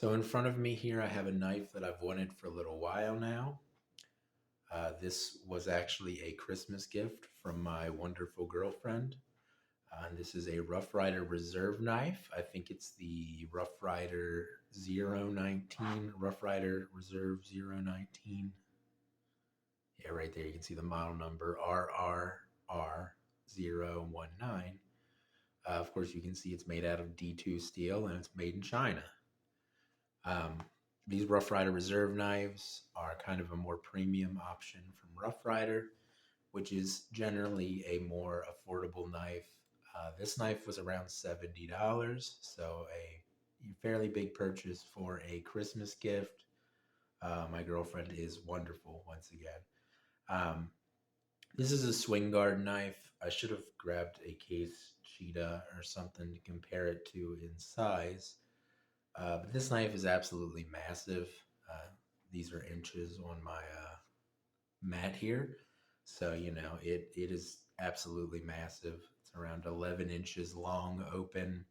So in front of me here, I have a knife that I've wanted for a little while now. This was actually a Christmas gift from my wonderful girlfriend. And this is a Rough Rider Reserve knife. I think it's the Rough Rider 019, Rough Rider Reserve 019. Yeah, right there you can see the model number RRR019. Of course, you can see it's made out of D2 steel and it's made in China. Um, these Rough Rider Reserve knives are kind of a more premium option from Rough Rider, which is generally a more affordable knife. This knife was around $70, so a fairly big purchase for a Christmas gift. My girlfriend is wonderful once again. This is a Swingguard knife. I should have grabbed a case cheetah or something to compare it to in size. But this knife is absolutely massive. These are inches on my mat here. So, it is absolutely massive. It's around 11 inches long open.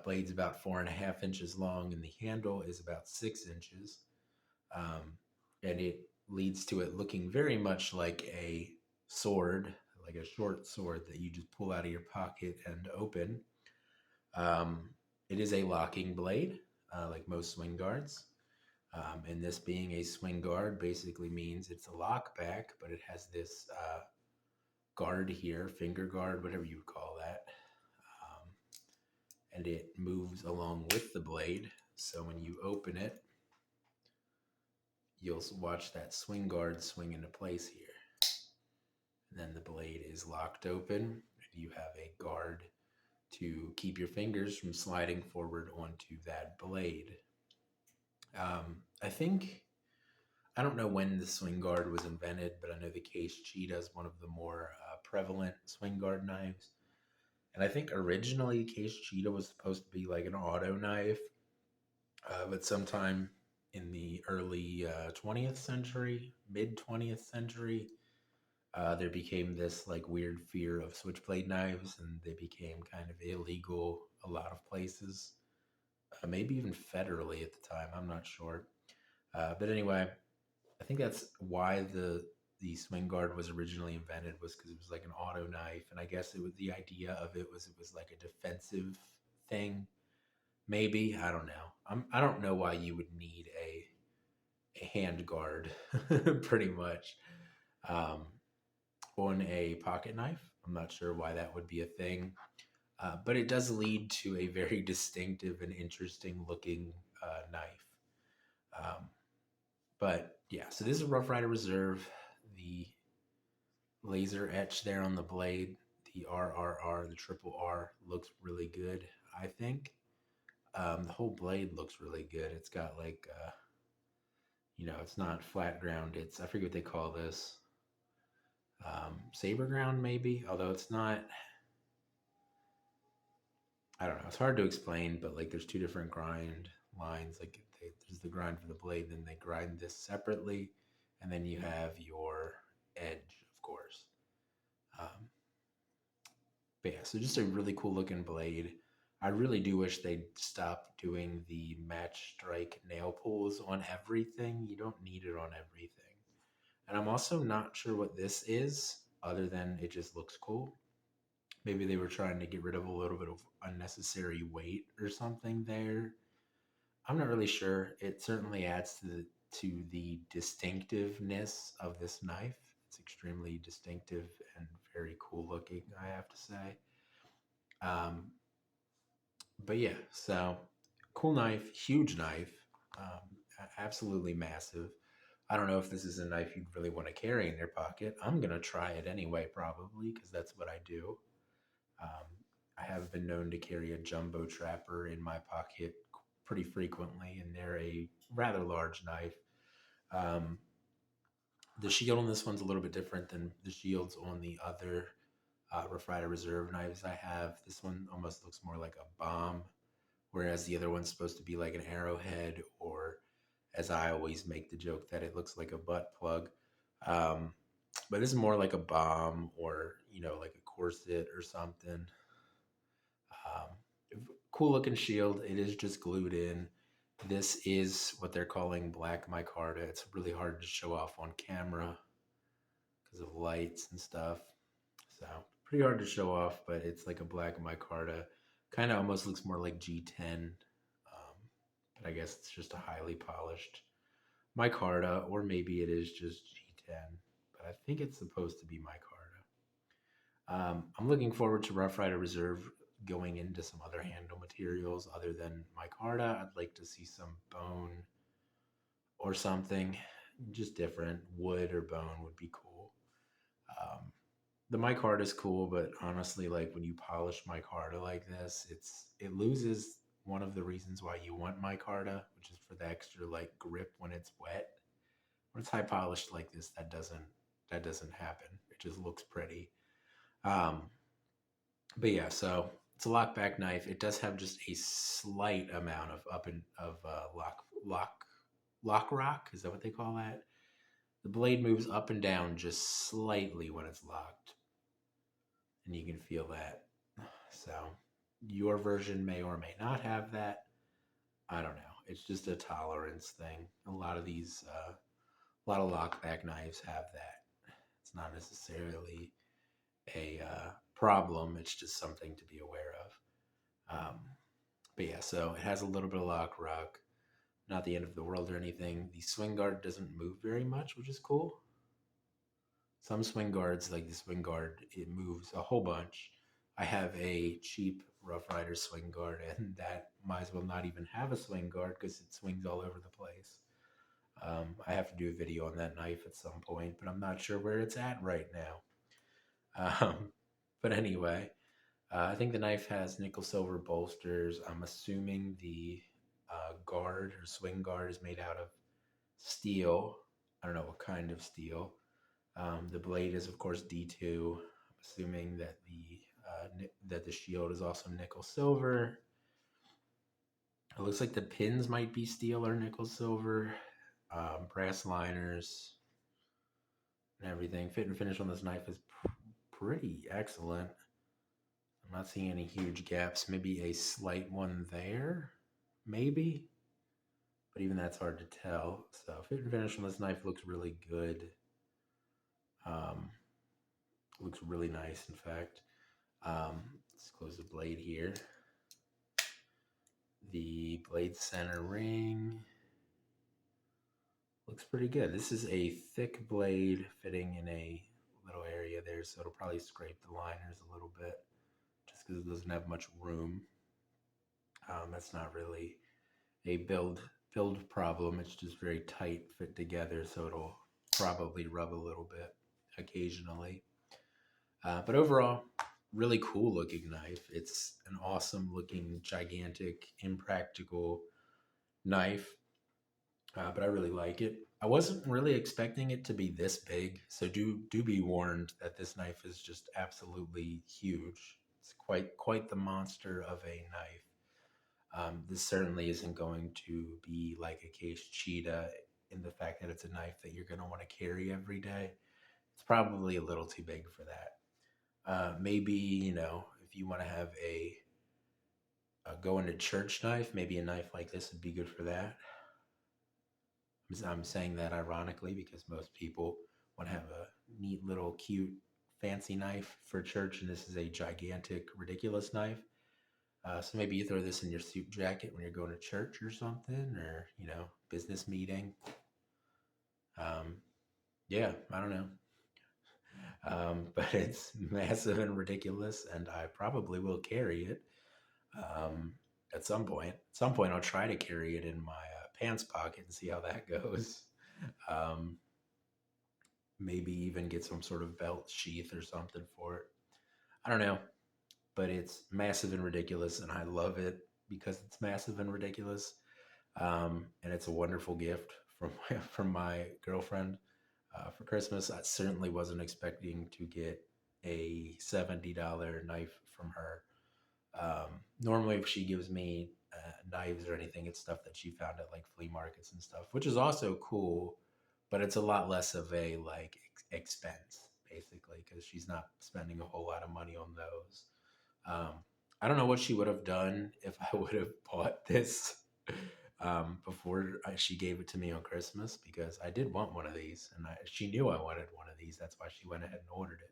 Blade's about 4.5 inches long, and the handle is about 6 inches. And it leads to it looking very much like a sword, like a short sword that you just pull out of your pocket and open. It is a locking blade, like most swing guards. And this being a swing guard basically means it's a lock back, but it has this guard here, finger guard, whatever you would call that. And it moves along with the blade. So when you open it, you'll watch that swing guard swing into place here. And then the blade is locked open, and you have a guard to keep your fingers from sliding forward onto that blade. I don't know when the swing guard was invented, but I know the case cheetah is one of the more prevalent swing guard knives. And I think originally case cheetah was supposed to be like an auto knife, but sometime in the early 20th century, mid 20th century, there became this like weird fear of switchblade knives, and they became kind of illegal a lot of places, maybe even federally at the time. I'm not sure. But anyway, I think that's why the swing guard was originally invented, was because it was like an auto knife, and I guess it was the idea of it was like a defensive thing. Maybe I don't know. I don't know why you would need a hand guard, pretty much, on a pocket knife. I'm not sure why that would be a thing, but it does lead to a very distinctive and interesting looking knife. But yeah, so this is Rough Rider Reserve. The laser etch there on the blade, the RRR, the triple R, looks really good, I think. The whole blade looks really good. It's got like, it's not flat ground. I forget what they call this. Saber ground, maybe, although it's not. I don't know. It's hard to explain, but like there's two different grind lines. Like there's the grind for the blade, then they grind this separately, and then you have your edge, of course. But yeah, so just a really cool looking blade. I really do wish they'd stop doing the match strike nail pulls on everything. You don't need it on everything. And I'm also not sure what this is, other than it just looks cool. Maybe they were trying to get rid of a little bit of unnecessary weight or something there. I'm not really sure. It certainly adds to the distinctiveness of this knife. It's extremely distinctive and very cool looking, I have to say. But yeah, so cool knife, huge knife, absolutely massive. I don't know if this is a knife you'd really want to carry in your pocket. I'm going to try it anyway, probably, because that's what I do. I have been known to carry a jumbo trapper in my pocket pretty frequently, and they're a rather large knife. The shield on this one's a little bit different than the shields on the other Rough Rider Reserve knives I have. This one almost looks more like a bomb, whereas the other one's supposed to be like an arrowhead, or as I always make the joke, that it looks like a butt plug. But this is more like a bomb, or like a corset or something. Cool looking shield. It is just glued in. This is what they're calling black micarta. It's really hard to show off on camera because of lights and stuff. So pretty hard to show off, but it's like a black micarta. Kind of almost looks more like G10, but I guess it's just a highly polished micarta, or maybe it is just G10. But I think it's supposed to be micarta. I'm looking forward to Rough Rider Reserve going into some other handle materials other than micarta. I'd like to see some bone or something, just different. Wood or bone would be cool. Um, the micarta is cool, but honestly, like when you polish micarta like this, it loses one of the reasons why you want micarta, which is for the extra like grip when it's wet. When it's high polished like this, that doesn't happen. It just looks pretty. Um, but yeah, so it's a lockback knife. It does have just a slight amount of up and of lock rock. Is that what they call that? The blade moves up and down just slightly when it's locked, and you can feel that. So your version may or may not have that. I don't know. It's just a tolerance thing. A lot of lockback knives have that. It's not necessarily a problem. It's just something to be aware of. But yeah, so it has a little bit of lock rock. Not the end of the world or anything. The swing guard doesn't move very much, which is cool. Some swing guards, like the swing guard, it moves a whole bunch. I have a cheap Rough Rider swing guard, and that might as well not even have a swing guard because it swings all over the place. I have to do a video on that knife at some point, but I'm not sure where it's at right now. But anyway, I think the knife has nickel silver bolsters. I'm assuming the guard or swing guard is made out of steel. I don't know what kind of steel. The blade is, of course, D2. I'm assuming that the shield is also nickel silver. It looks like the pins might be steel or nickel silver. Brass liners and everything. Fit and finish on this knife is pretty excellent. I'm not seeing any huge gaps. Maybe a slight one there, maybe. But even that's hard to tell. So fit and finish on this knife looks really good. Looks really nice, in fact. Let's close the blade here. The blade center ring looks pretty good. This is a thick blade fitting in a little area there, so it'll probably scrape the liners a little bit just because it doesn't have much room. That's not really a build problem. It's just very tight fit together, so it'll probably rub a little bit occasionally. But overall, really cool looking knife. It's an awesome looking, gigantic, impractical knife, but I really like it. I wasn't really expecting it to be this big, so do be warned that this knife is just absolutely huge. It's quite the monster of a knife. This certainly isn't going to be like a case cheetah in the fact that it's a knife that you're going to want to carry every day. It's probably a little too big for that. Maybe, if you want to have a go into church knife, maybe a knife like this would be good for that. I'm saying that ironically because most people want to have a neat little cute fancy knife for church, and this is a gigantic, ridiculous knife. So maybe you throw this in your suit jacket when you're going to church or something, or business meeting. Yeah, I don't know. But it's massive and ridiculous, and I probably will carry it at some point. At some point, I'll try to carry it in my pants pocket and see how that goes. Maybe even get some sort of belt sheath or something for it. I don't know, but it's massive and ridiculous, and I love it because it's massive and ridiculous. And it's a wonderful gift from my girlfriend for Christmas. I certainly wasn't expecting to get a $70 knife from her. Normally, if she gives me knives or anything, it's stuff that she found at like flea markets and stuff, which is also cool, but it's a lot less of a like expense basically because she's not spending a whole lot of money on those. I don't know what she would have done if I would have bought this before she gave it to me on Christmas because I did want one of these, and she knew I wanted one of these. That's why she went ahead and ordered it.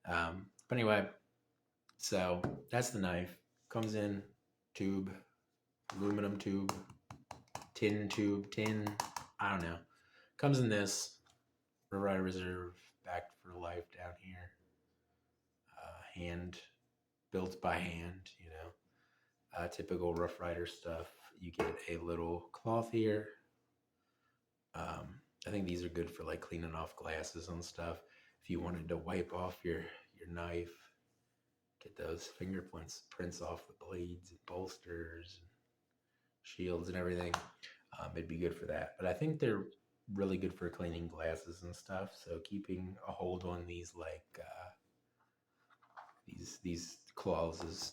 But anyway, so that's the knife. Comes in tube, aluminum tube, tin. I don't know. Comes in this Ryder Reserve, backed for life down here. Hand built by hand, typical Rough Rider stuff. You get a little cloth here. I think these are good for like cleaning off glasses and stuff. If you wanted to wipe off your knife, get those fingerprints off the blades and bolsters and shields and everything, it'd be good for that. But I think they're really good for cleaning glasses and stuff. So keeping a hold on these these claws is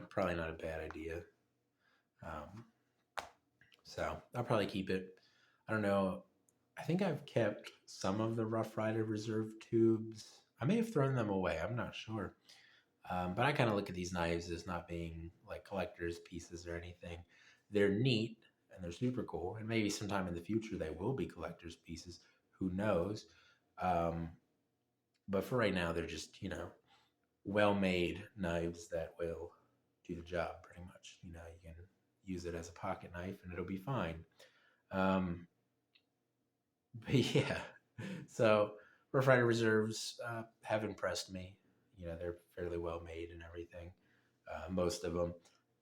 probably not a bad idea. So I'll probably keep it. I don't know. I think I've kept some of the Rough Rider Reserve tubes. I may have thrown them away. I'm not sure. But I kind of look at these knives as not being like collector's pieces or anything. They're neat and they're super cool. And maybe sometime in the future they will be collector's pieces. Who knows? But for right now, they're just, well-made knives that will do the job pretty much. You can use it as a pocket knife and it'll be fine. But yeah, so Rough Rider Reserves have impressed me. They're fairly well made and everything, most of them.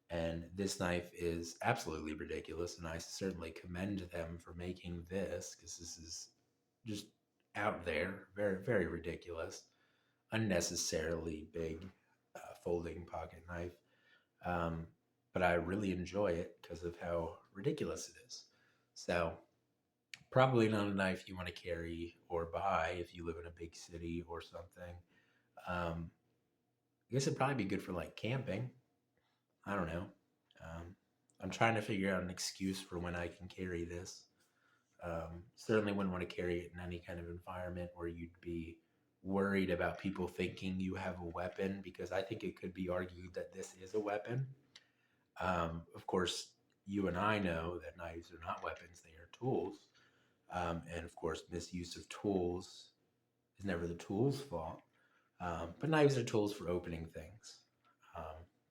And this knife is absolutely ridiculous, and I certainly commend them for making this because this is just out there, very, very ridiculous, unnecessarily big folding pocket knife. But I really enjoy it because of how ridiculous it is. So probably not a knife you want to carry or buy if you live in a big city or something. I guess it'd probably be good for like camping. I don't know. I'm trying to figure out an excuse for when I can carry this. Certainly wouldn't want to carry it in any kind of environment where you'd be worried about people thinking you have a weapon, because I think it could be argued that this is a weapon. Of course, you and I know that knives are not weapons, they are tools. And of course, misuse of tools is never the tool's fault. But knives are tools for opening things,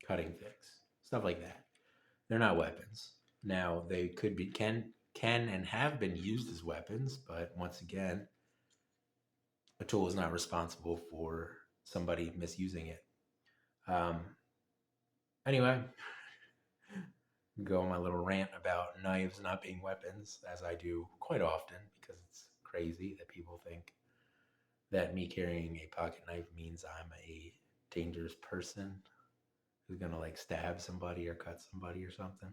cutting things, stuff like that. They're not weapons. Now, they can and have been used as weapons, but once again, a tool is not responsible for somebody misusing it. Anyway, go on my little rant about knives not being weapons, as I do quite often, because it's crazy that people think that me carrying a pocket knife means I'm a dangerous person who's gonna like stab somebody or cut somebody or something.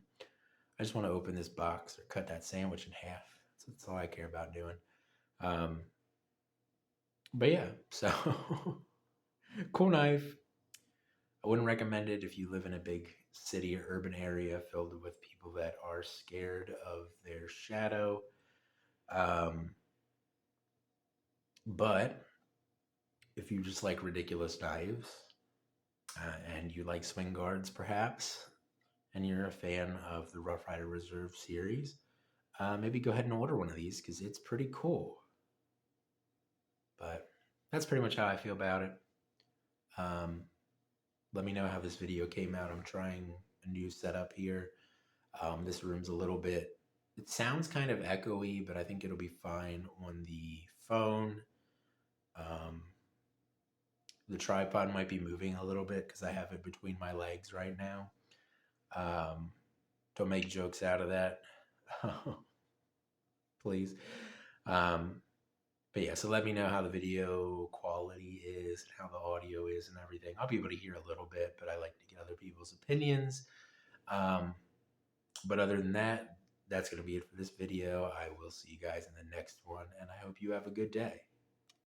I just want to open this box or cut that sandwich in half. That's all I care about doing. But yeah, so cool knife. I wouldn't recommend it if you live in a big city or urban area filled with people that are scared of their shadow. But if you just like ridiculous knives and you like Swingguards perhaps, and you're a fan of the Rough Rider Reserve series, maybe go ahead and order one of these because it's pretty cool. But that's pretty much how I feel about it. Let me know how this video came out. I'm trying a new setup here. This room's a little bit, it sounds kind of echoey, but I think it'll be fine on the phone. The tripod might be moving a little bit because I have it between my legs right now. Don't make jokes out of that. Please. But yeah, so let me know how the video quality is and how the audio is and everything. I'll be able to hear a little bit, but I like to get other people's opinions. But other than that, that's going to be it for this video. I will see you guys in the next one, and I hope you have a good day.